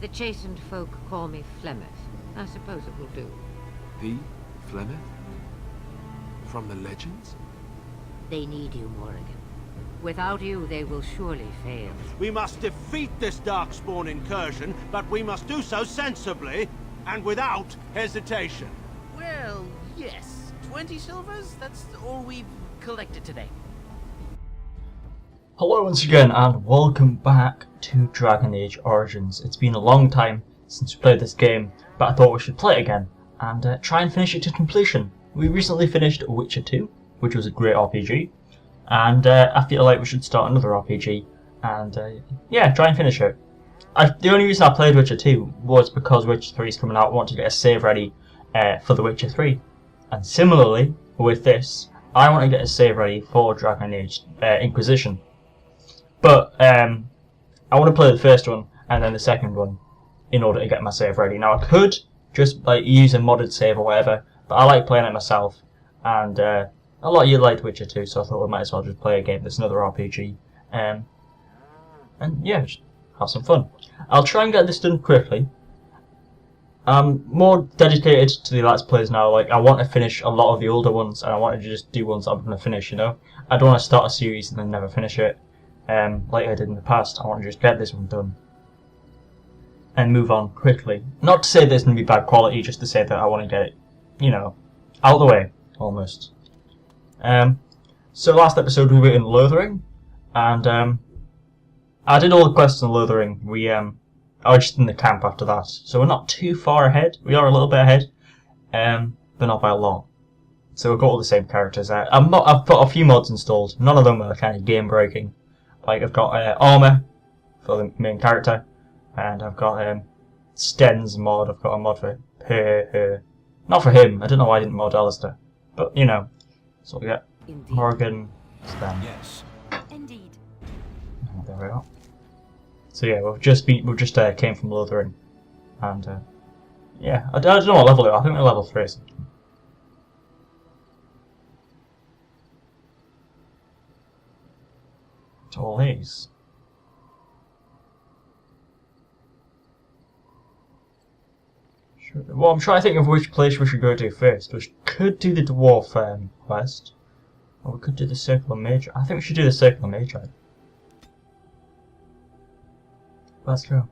The chastened folk call me Flemeth. I suppose it will do. The Flemeth? From the legends? They need you, Morrigan. Without you, they will surely fail. We must defeat this Darkspawn incursion, but we must do so sensibly, and without hesitation. Well, yes. 20 silvers? That's all we've collected today. Hello once again and welcome back to Dragon Age Origins. It's been a long time since we played this game, but I thought we should play it again and try and finish it to completion. We recently finished Witcher 2, which was a great RPG, and I feel like we should start another RPG and yeah, try and finish it. The only reason I played Witcher 2 was because Witcher 3 is coming out. I want to get a save ready for The Witcher 3. And similarly with this, I want to get a save ready for Dragon Age Inquisition. But I want to play the first one and then the second one in order to get my save ready. Now I could just like use a modded save or whatever, but I like playing it myself, and a lot of you liked Witcher 2, so I thought we might as well just play a game that's another RPG. And yeah, just have some fun. I'll try and get this done quickly. I'm more dedicated to the Let's Plays now. Like, I want to finish a lot of the older ones, and I want to just do ones that I'm going to finish, you know? I don't want to start a series and then never finish it. Like I did in the past. I want to just get this one done and move on quickly. Not to say that it's going to be bad quality, just to say that I want to get it, you know, out of the way, almost. So last episode we were in Lothering, and I did all the quests in Lothering. I was just in the camp after that, so we're not too far ahead. We are a little bit ahead, but not by a lot. So we've got all the same characters. I've put a few mods installed. None of them are kind of game breaking. Like, I've got armor for the main character, and I've got Sten's mod. I've got a mod for her. Not for him. I don't know why I didn't mod Alistair, but you know. So we got Morrigan, Sten. Yes. Indeed. Oh, there we go. So yeah, we've just came from Lothering, and yeah, I don't know what level they are. I think they're level 3 or something. To all these. Well, I'm trying to think of which place we should go to first. We could do the Dwarf quest, or we could do the Circle of MAGE. I think we should do the Circle of MAGE. Right? Let's go.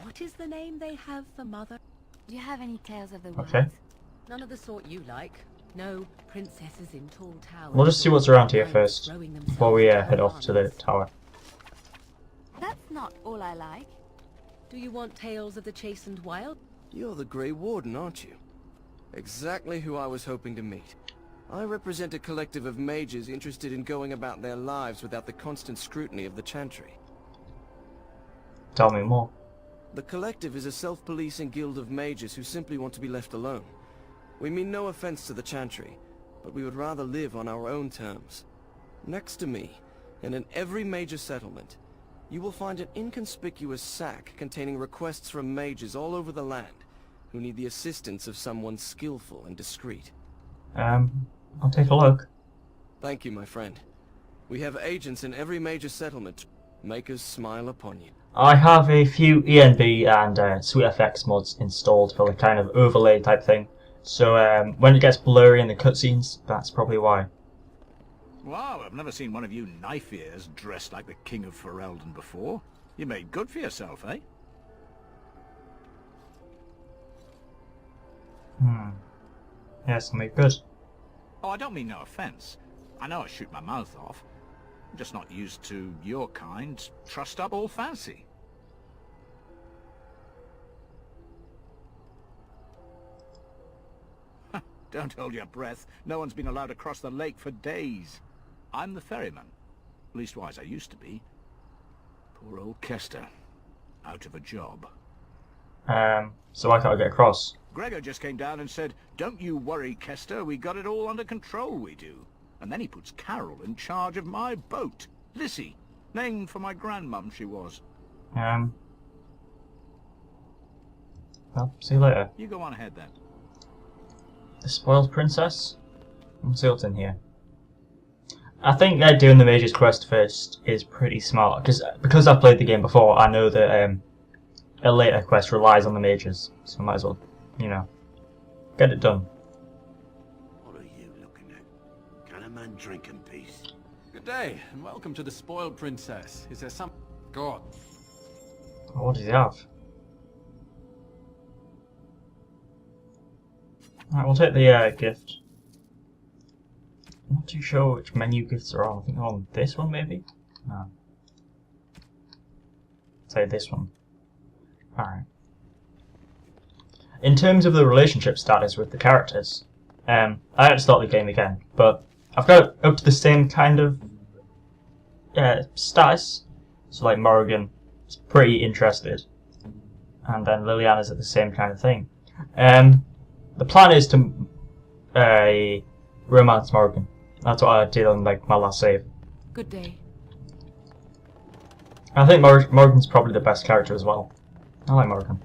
What is the name they have for mother? Do you have any tales of the woods? Okay. None of the sort you like. No princesses in tall towers. We'll just see what's around here first, before we head off to the tower. That's not all I like. Do you want tales of the chastened wild? You're the Grey Warden, aren't you? Exactly who I was hoping to meet. I represent a collective of mages interested in going about their lives without the constant scrutiny of the Chantry. Tell me more. The collective is a self-policing guild of mages who simply want to be left alone. We mean no offense to the Chantry, but we would rather live on our own terms. Next to me, and in every major settlement, you will find an inconspicuous sack containing requests from mages all over the land who need the assistance of someone skillful and discreet. I'll take a look. Thank you, my friend. We have agents in every major settlement. Make us smile upon you. I have a few ENB and SweetFX mods installed for the kind of overlay type thing. So when it gets blurry in the cutscenes, that's probably why. Wow, I've never seen one of you knife ears dressed like the King of Ferelden before. You made good for yourself, eh? Yes, I made good. Oh, I don't mean no offense. I know I shoot my mouth off. I'm just not used to your kind, trussed up all fancy. Don't hold your breath. No one's been allowed across the lake for days. I'm the ferryman. Leastwise, I used to be. Poor old Kester. Out of a job. So why can't I get across? Gregor just came down and said, "Don't you worry, Kester. We got it all under control, we do." And then he puts Carol in charge of my boat. Lissy. Named for my grandmum, she was. Well, see you later. You go on ahead, then. The Spoiled Princess? Let's see what's in here. I think doing the Mage's quest first is pretty smart, because I've played the game before, I know that a later quest relies on the Mages, so I might as well, you know, get it done. What are you looking at? Can a man drink in peace? Good day, and welcome to the Spoiled Princess. Is there some... God. What does he have? Alright, we'll take the gift. I'm not too sure which menu gifts are on. I think they're on this one, maybe? No. Say this one. Alright. In terms of the relationship status with the characters, I had to start the game again, but I've got up to the same kind of status. So like Morrigan is pretty interested, and then Liliana's at the same kind of thing. The plan is to romance Morrigan. That's what I did on like my last save. Good day. I think Morrigan's probably the best character as well. I like Morrigan.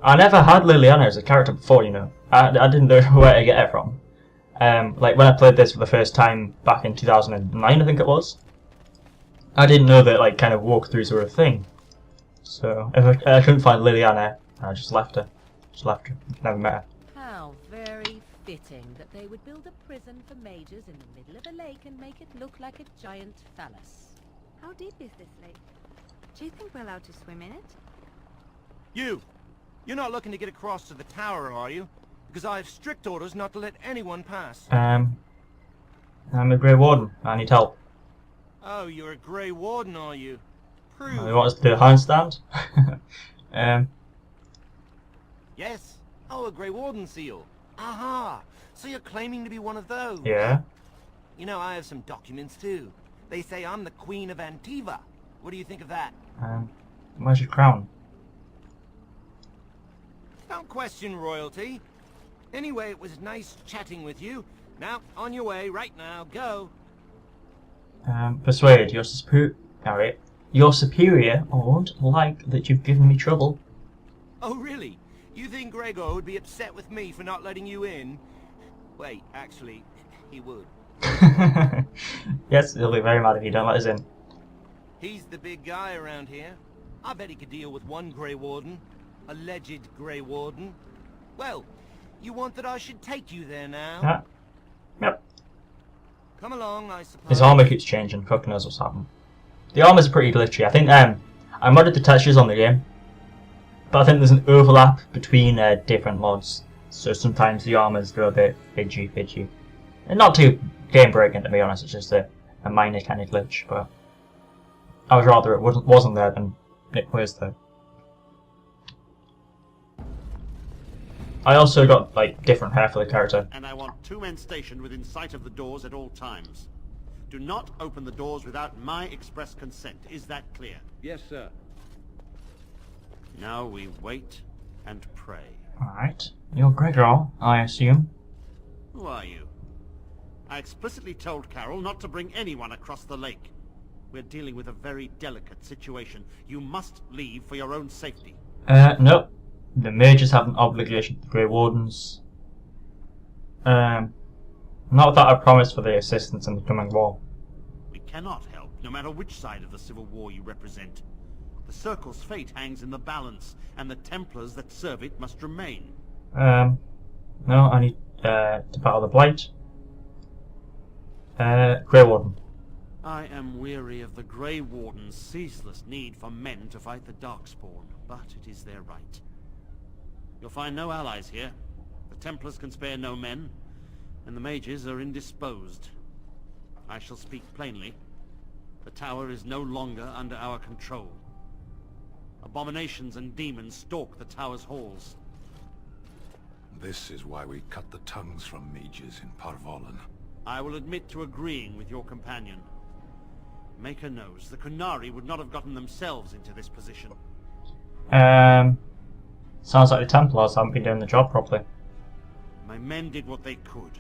I never had Liliana as a character before, you know. I didn't know where to get her from. Like when I played this for the first time back in 2009, I think it was. I didn't know that like kind of walkthroughs were a thing. So if I couldn't find Liliana, I just left her. Never met her. How very fitting that they would build a prison for mages in the middle of a lake and make it look like a giant phallus. How deep is this lake? Do you think we're allowed to swim in it? You're not looking to get across to the tower, are you? Because I have strict orders not to let anyone pass. I'm a Grey Warden. I need help. Oh, you're a Grey Warden, are you? Prove. You want us to do a handstand? Yes. Oh, a Grey Warden seal. Aha! So you're claiming to be one of those? Yeah. You know, I have some documents too. They say I'm the Queen of Antiva. What do you think of that? Where's your crown? Don't question royalty. Anyway, it was nice chatting with you. Now, on your way, right now, go. Persuade, your superior won't like that you've given me trouble. Oh, really? You think Gregor would be upset with me for not letting you in? Wait, actually, he would. Yes, he'll be very mad if you don't let us in. He's the big guy around here. I bet he could deal with one Grey Warden. Alleged Grey Warden. Well, you want that I should take you there now? Yep. Come along, I suppose. His armor keeps changing, fuck knows what's happened. The armor's pretty glitchy. I think I modded the textures on the game, but I think there's an overlap between different mods, so sometimes the armors go a bit fidgy. And not too game breaking, to be honest, it's just a minor kind of glitch, but I would rather it wasn't there than it was there. I also got like different hair for the character. And I want 2 men stationed within sight of the doors at all times. Do not open the doors without my express consent. Is that clear? Yes, sir. Now we wait and pray. Alright. You're Gregor, I assume. Who are you? I explicitly told Carol not to bring anyone across the lake. We're dealing with a very delicate situation. You must leave for your own safety. Nope. The mages have an obligation to the Grey Wardens. Not that I promised for the assistance in the coming war. We cannot help, no matter which side of the civil war you represent. The Circle's fate hangs in the balance, and the Templars that serve it must remain. No, I need to battle the Blight. Grey Warden. I am weary of the Grey Warden's ceaseless need for men to fight the Darkspawn, but it is their right. You'll find no allies here. The Templars can spare no men, and the mages are indisposed. I shall speak plainly. The tower is no longer under our control. Abominations and demons stalk the tower's halls. This is why we cut the tongues from mages in Parvolan. I will admit to agreeing with your companion. Maker knows the Kunari would not have gotten themselves into this position. Sounds like the Templars haven't been doing the job properly. My men did what they could,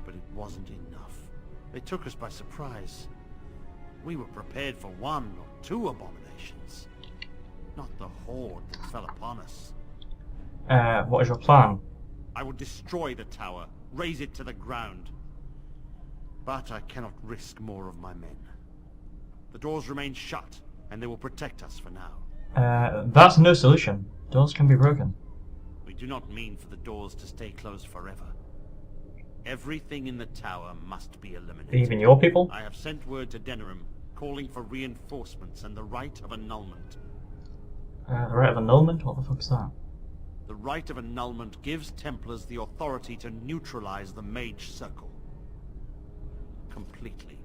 but it wasn't enough. They took us by surprise. We were prepared for 1 or 2 abominations, not the horde that fell upon us. What is your plan? I will destroy the tower, raze it to the ground. But I cannot risk more of my men. The doors remain shut, and they will protect us for now. That's no solution. Doors can be broken. We do not mean for the doors to stay closed forever. Everything in the tower must be eliminated. Even your people? I have sent word to Denerim, calling for reinforcements and the right of annulment. The right of annulment? What the fuck's that? The right of annulment gives Templars the authority to neutralize the Mage Circle. Completely.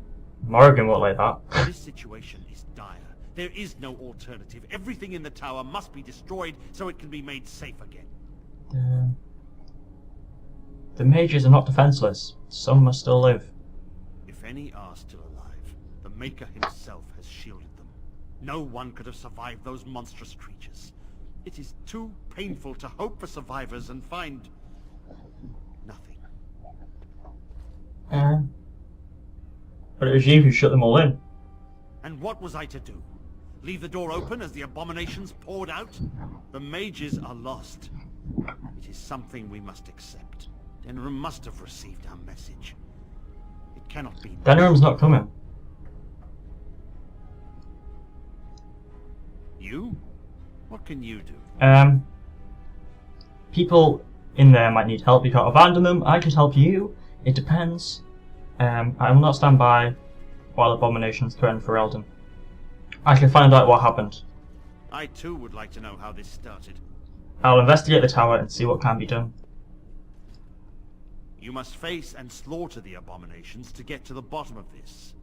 Morrigan won't like that. This situation is dire. There is no alternative. Everything in the tower must be destroyed so it can be made safe again. The mages are not defenseless. Some must still live. If any are still alive, the Maker himself has shielded them. No one could have survived those monstrous creatures. It is too painful to hope for survivors and find nothing. But it was you who shut them all in. And what was I to do? Leave the door open as the abominations poured out? The mages are lost. It is something we must accept. Denerim must have received our message. It cannot be. Denerim's not coming. You? What can you do? People in there might need help. You can't abandon them. I can help you. It depends. I will not stand by while abominations threaten for Eldon. I can find out what happened. I too would like to know how this started. I'll investigate the tower and see what can be done. You must face and slaughter the abominations to get to the bottom of this.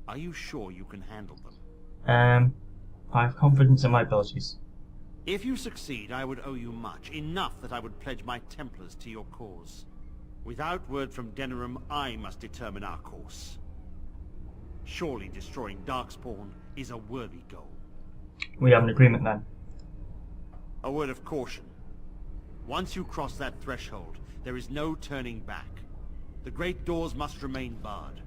Are you sure you can handle them? I have confidence in my abilities. If you succeed, I would owe you much. Enough that I would pledge my Templars to your cause. Without word from Denerim, I must determine our course. Surely destroying Darkspawn is a worthy goal. We have an agreement then. A word of caution. Once you cross that threshold, there is no turning back. The great doors must remain barred.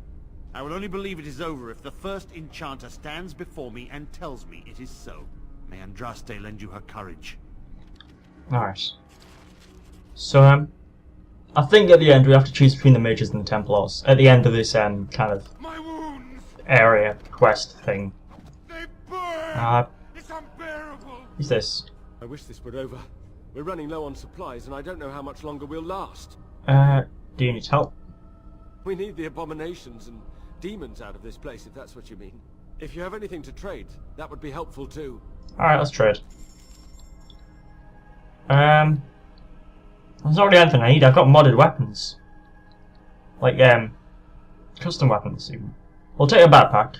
I will only believe it is over if the first enchanter stands before me and tells me it is so. May Andraste lend you her courage. Alright. So, I think at the end we have to choose between the mages and the Templars. At the end of this kind of My wounds! area quest thing. They burn! It's unbearable! Who's this? I wish this were over. We're running low on supplies, and I don't know how much longer we'll last. Do you need help? We need the abominations and demons out of this place, if that's what you mean. If you have anything to trade, that would be helpful too. Alright, let's trade. There's not really anything I need. I've got modded weapons. Like, custom weapons even. We'll take a backpack,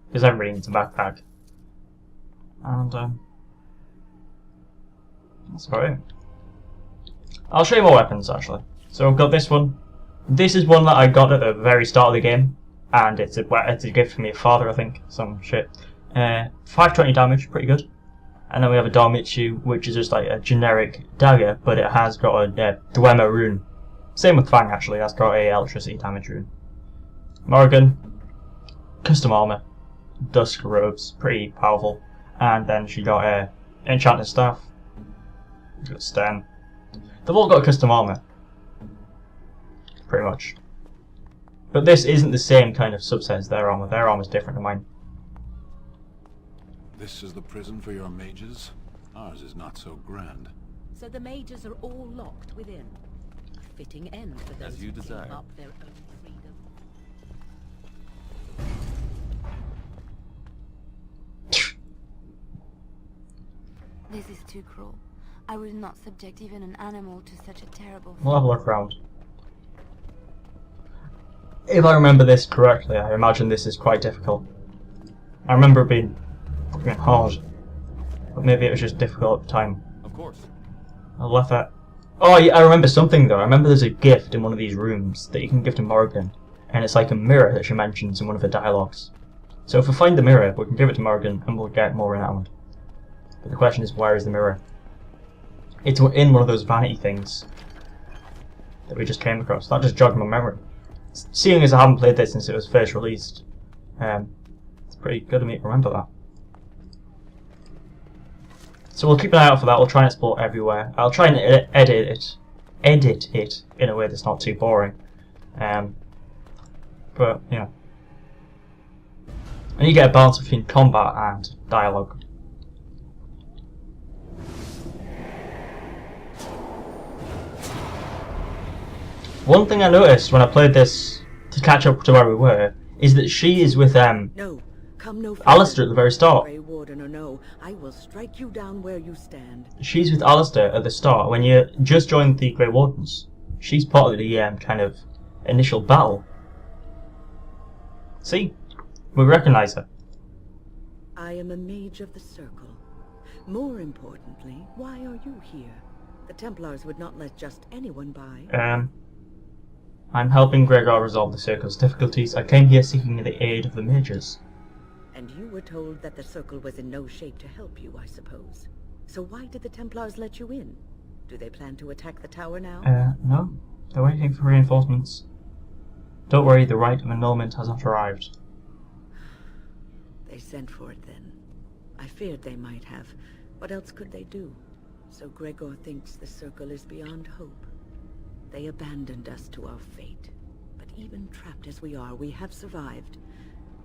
because everybody needs a backpack. And, that's about it. I'll show you more weapons, actually. So I've got this one. This is one that I got at the very start of the game, and it's a gift from your father, I think. Some shit. 520 damage, pretty good. And then we have a Darmitsu, which is just like a generic dagger, but it has got a Dwemer rune. Same with Fang, actually. That's got a electricity damage rune. Morrigan, custom armor, dusk robes, pretty powerful. And then she got a enchanted staff. Got Sten. They've all got custom armor. Pretty much. But this isn't the same kind of subset as their armor. Their armor's different to mine. This is the prison for your mages? Ours is not so grand. So the mages are all locked within. A fitting end for those who give up their own freedom. This is too cruel. I would not subject even an animal to such a terrible We'll have a look around. If I remember this correctly, I imagine this is quite difficult. I remember it being fucking hard. But maybe it was just difficult at the time. Of course. I left that. Oh, yeah, I remember something though. I remember there's a gift in one of these rooms that you can give to Morrigan. And it's like a mirror that she mentions in one of her dialogues. So if we find the mirror, we can give it to Morrigan and we'll get more renowned. But the question is, where is the mirror? It's in one of those vanity things that we just came across. That just jogged my memory. Seeing as I haven't played this since it was first released, it's pretty good of me to remember that. So we'll keep an eye out for that. We'll try and explore everywhere. I'll try and edit it edit it in a way that's not too boring. But yeah, and you get a balance between combat and dialogue. One thing I noticed when I played this to catch up to where we were is that she is with No, come no further. Alistair at the very start. Grey Warden or no, I will strike you down where you stand. She's with Alistair at the start when you just joined the Grey Wardens. She's part of the kind of initial battle. See, we recognise her. I am a mage of the Circle. More importantly, why are you here? The Templars would not let just anyone by. I'm helping Gregor resolve the Circle's difficulties. I came here seeking the aid of the mages. And you were told that the Circle was in no shape to help you, I suppose. So why did the Templars let you in? Do they plan to attack the tower now? No. They're waiting for reinforcements. Don't worry, the rite of annulment has not arrived. They sent for it then. I feared they might have. What else could they do? So Gregor thinks the Circle is beyond hope. They abandoned us to our fate. But even trapped as we are, we have survived.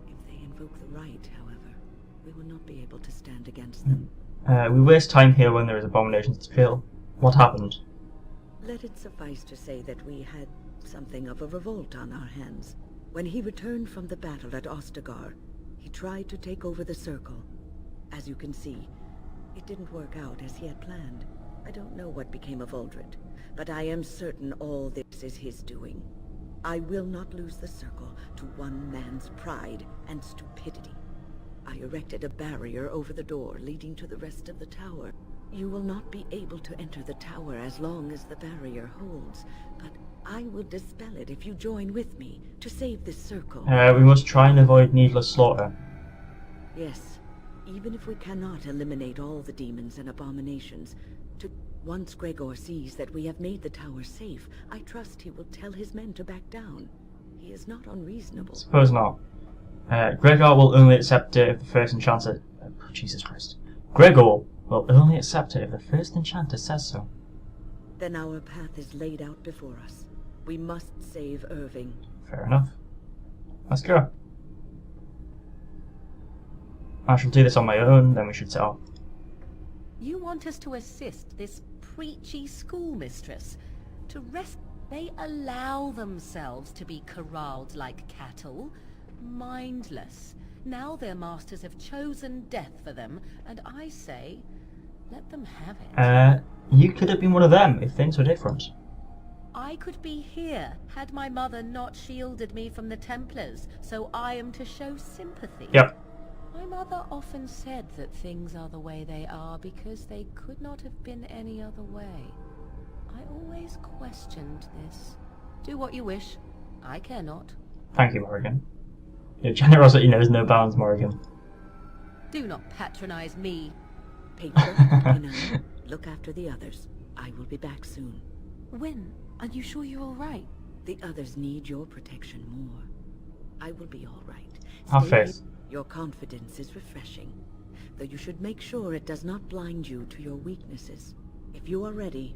If they invoke the rite, however, we will not be able to stand against them. We waste time here when there is abominations to kill. What happened? Let it suffice to say that we had something of a revolt on our hands. When he returned from the battle at Ostagar, he tried to take over the Circle. As you can see, it didn't work out as he had planned. I don't know what became of Uldred, but I am certain all this is his doing. I will not lose the Circle to one man's pride and stupidity. I erected a barrier over the door leading to the rest of the tower. You will not be able to enter the tower as long as the barrier holds, but I will dispel it if you join with me to save this Circle. We must try and avoid needless slaughter. Yes, even if we cannot eliminate all the demons and abominations, once Gregor sees that we have made the tower safe, I trust he will tell his men to back down. He is not unreasonable. Suppose not. Gregor will only accept it if the first enchanter... Jesus Christ. Gregor will only accept it if the first enchanter says so. Then our path is laid out before us. We must save Irving. Fair enough. Let's go. I shall do this on my own, then we should set off. You want us to assist this preachy schoolmistress to rest? They allow themselves to be corralled like cattle, mindless. Now their masters have chosen death for them, and I say, let them have it. You could have been one of them if things were different. I could be here had my mother not shielded me from the Templars, so I am to show sympathy. Yep. My mother often said that things are the way they are because they could not have been any other way. I always questioned this. Do what you wish. I care not. Thank you, Morrigan. Your generosity knows no bounds, Morrigan. Do not patronize me. Patron, look after the others. I will be back soon. When? Are you sure you're all right? The others need your protection more. I will be all right. Have faith. Your confidence is refreshing, though you should make sure it does not blind you to your weaknesses. If you are ready,